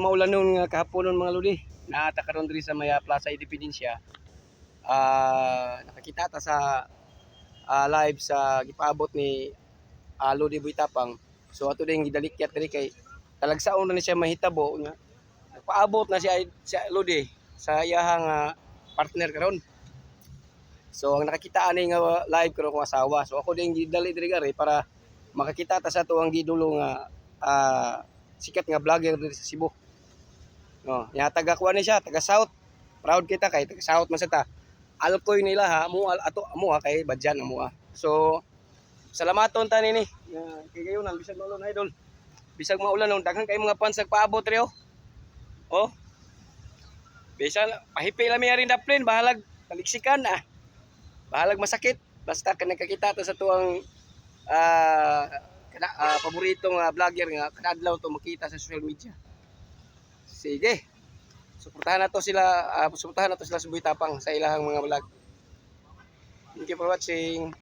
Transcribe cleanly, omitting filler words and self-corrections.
maulan nun nga kahapon nun mga lodi. Naata karon diri sa Maya Plaza Independencia. Nakakita ta sa live sa gipaabot ni Lodi Buitapang. So ato din gidalikyat diri kay talagsaon na ni siya mahitabo nga. Nagpaabot na siya Lodi sa iyahang partner karon. So ang nakakita ani nga live karon kong asawa. So ako din gidali diri gari para makakita ta sa tuwang gidulo nga sikat nga vlogger diri sa Cebu. No, ya taga kuan ni siya, taga South. Proud kita kay taga South man sa ta. Alkoy nila ha, ato amo kay badyan amo. So salamaton ta nini. Kay gayon ang bisag maulan idol. Bisag maulan nung daghang kay mga fans nagpaabot ri oh. Bisan pahipi lami rin daplin, bahalag taliksikan bahalag masakit basta nakakita ta sa tuwang paboritong vlogger nga kadadlaw to makita sa social media. Sige. Suportahan nato sila sa Buitapang sa ilahang mga vlog. Thank you for watching.